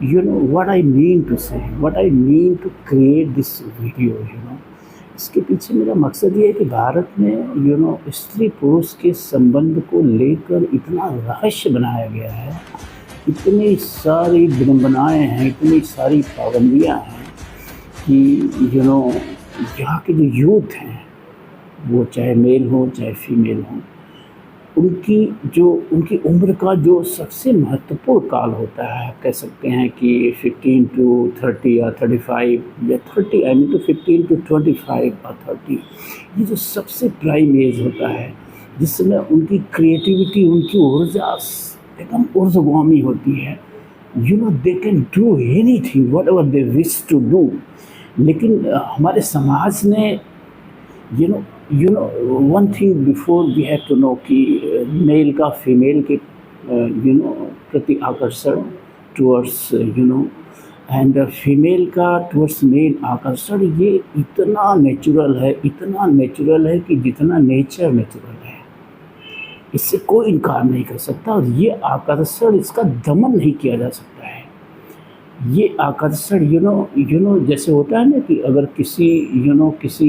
what I mean to say, what I mean to create this video. इसके पीछे मेरा मकसद ये है कि भारत में स्त्री पुरुष के संबंध को लेकर इतना रहस्य बनाया गया है, इतनी सारी विडंबनाएँ हैं, इतनी सारी पाबंदियाँ हैं कि यहाँ के जो यूथ हैं, वो चाहे मेल हो चाहे फीमेल हो, उनकी उम्र का जो सबसे महत्वपूर्ण काल होता है, आप कह सकते हैं कि 15 to 30 या 35 या 30, आई मीन टू 15 to 25 और 30, ये जो सबसे प्राइम एज होता है, जिस समय उनकी क्रिएटिविटी, उनकी ऊर्जा एकदम ऊर्ध्वगामी होती है। They can do anything whatever they wish to do. लेकिन हमारे समाज ने one thing before we have to know कि मेल का फीमेल के प्रति आकर्षण टुवर्ड्स एंड फीमेल का टुवर्ड्स मेल आकर्षण, ये इतना नेचुरल है कि जितना नेचर नेचुरल है, इससे कोई इनकार नहीं कर सकता। और ये आकर्षण, इसका दमन नहीं किया जा सकता है। ये आकर्षण जैसे होता है ना कि अगर किसी किसी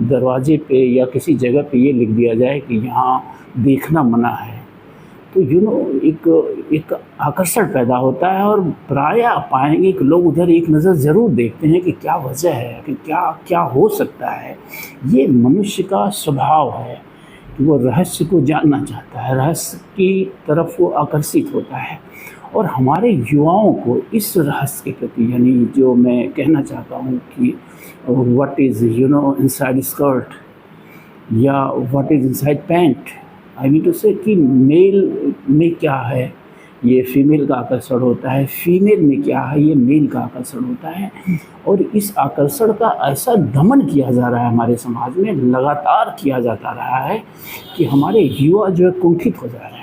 दरवाजे पे या किसी जगह पे ये लिख दिया जाए कि यहाँ देखना मना है, तो एक आकर्षण पैदा होता है और प्रायः आप पाएंगे कि लोग उधर एक नज़र ज़रूर देखते हैं कि क्या वजह है, कि क्या हो सकता है। ये मनुष्य का स्वभाव है कि वो रहस्य को जानना चाहता है, रहस्य की तरफ वो आकर्षित होता है। और हमारे युवाओं को इस रहस्य के प्रति, यानी जो मैं कहना चाहता हूँ कि व्हाट इज़ इनसाइड स्कर्ट या what is inside pant, I mean to say कि मेल में क्या है, ये फीमेल का आकर्षण होता है, फीमेल में क्या है, ये मेल का आकर्षण होता है। और इस आकर्षण का ऐसा दमन किया जा रहा है हमारे समाज में, लगातार किया जाता रहा है कि हमारे युवा जो है कुंठित हो जा रहे हैं।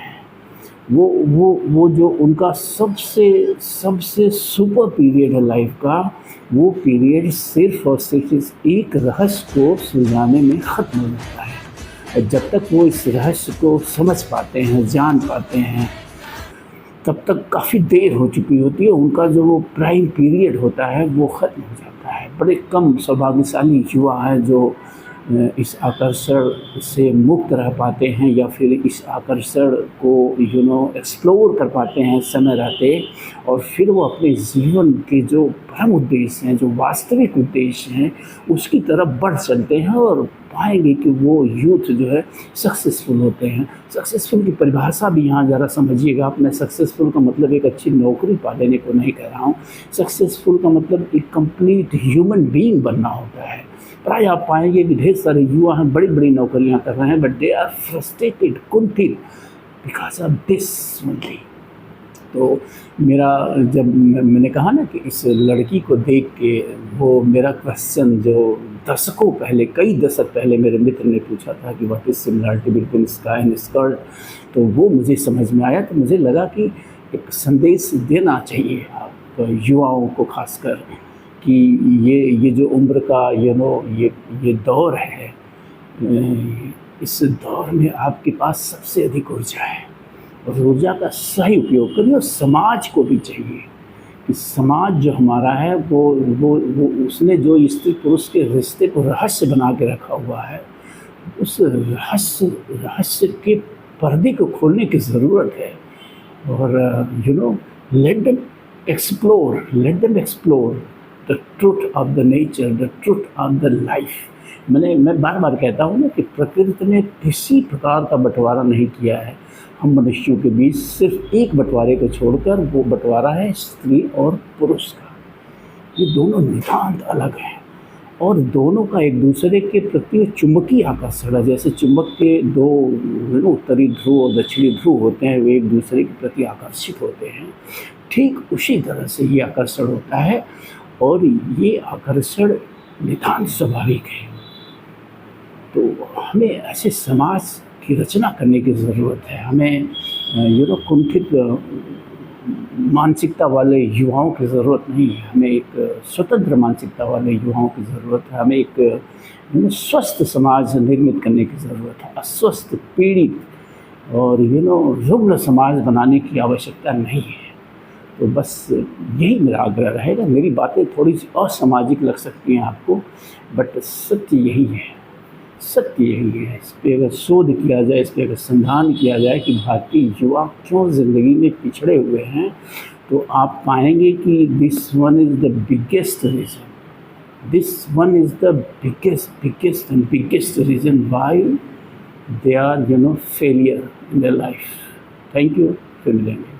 वो जो उनका सबसे सुपर पीरियड है लाइफ का, वो पीरियड सिर्फ और सिर्फ एक रहस्य को सुलझाने में ख़त्म हो जाता है। और जब तक वो इस रहस्य को समझ पाते हैं, जान पाते हैं, तब तक काफ़ी देर हो चुकी होती है। उनका जो वो प्राइम पीरियड होता है वो ख़त्म हो जाता है। बड़े कम सौभाग्यशाली युवा हैं जो इस आकर्षण से मुक्त रह पाते हैं या फिर इस आकर्षण को एक्सप्लोर कर पाते हैं समय रहते, और फिर वो अपने जीवन के जो परम उद्देश्य हैं, जो वास्तविक उद्देश्य हैं, उसकी तरफ बढ़ चलते हैं और पाएंगे कि वो यूथ जो है सक्सेसफुल होते हैं। सक्सेसफुल की परिभाषा भी यहाँ ज़रा समझिएगा। आप, मैं सक्सेसफुल का मतलब एक अच्छी नौकरी पा लेने को नहीं कह रहा हूँ। सक्सेसफुल का मतलब एक कंप्लीट ह्यूमन बीइंग बनना होता है। प्राय आप पाएंगे कि ढेर सारे युवा हैं, बड़ी बड़ी नौकरियां कर रहे हैं, बट दे आर फ्रस्ट्रेटेड, कुंठित बिकॉज ऑफ दिस ओनली। तो मेरा, जब मैंने कहा ना कि इस लड़की को देख के, वो मेरा क्वेश्चन जो दशकों पहले, कई दशक पहले मेरे मित्र ने पूछा था कि what is similarity between sky and skirt, तो वो मुझे समझ में आया। तो मुझे लगा कि एक संदेश देना चाहिए आप युवाओं को, खासकर कि ये जो उम्र का ये दौर है, इस दौर में आपके पास सबसे अधिक ऊर्जा है, और ऊर्जा का सही उपयोग करिए। और समाज को भी चाहिए कि समाज जो हमारा है वो उसने जो स्त्री पुरुष के रिश्ते को रहस्य बना के रखा हुआ है, उस रहस्य के पर्दे को खोलने की ज़रूरत है। और let them explore the truth of the nature, the truth of the life। मैं बार बार कहता हूँ ना कि प्रकृति ने किसी प्रकार का बंटवारा नहीं किया है हम मनुष्यों के बीच, सिर्फ एक बंटवारे को छोड़कर, वो बंटवारा है स्त्री और पुरुष का। ये दोनों नितांत अलग हैं और दोनों का एक दूसरे के प्रति चुंबकीय आकर्षण है। जैसे चुंबक के दो उत्तरी ध्रुव और दक्षिणी ध्रुव होते हैं, वे एक दूसरे के प्रति आकर्षित होते हैं, ठीक उसी तरह से ये आकर्षण होता है। और ये आकर्षण नितांत स्वाभाविक है। तो हमें ऐसे समाज की रचना करने की ज़रूरत है। हमें कुंठित मानसिकता वाले युवाओं की ज़रूरत नहीं है, हमें एक स्वतंत्र मानसिकता वाले युवाओं की ज़रूरत है। हमें एक स्वस्थ समाज निर्मित करने की ज़रूरत है। अस्वस्थ, पीड़ित और रुग्ण समाज बनाने की आवश्यकता नहीं है। तो बस यही मेरा आग्रह रहेगा। मेरी बातें थोड़ी सी असामाजिक लग सकती हैं आपको, बट सत्य यही है, सत्य यही है। इस पर अगर शोध किया जाए, इस पर अगर संधान किया जाए कि भारतीय युवा क्यों ज़िंदगी में पिछड़े हुए हैं, तो आप पाएंगे कि this one is the biggest reason, this one is the biggest reason why they are failure in their life. Thank you. फिर मिलेंगे।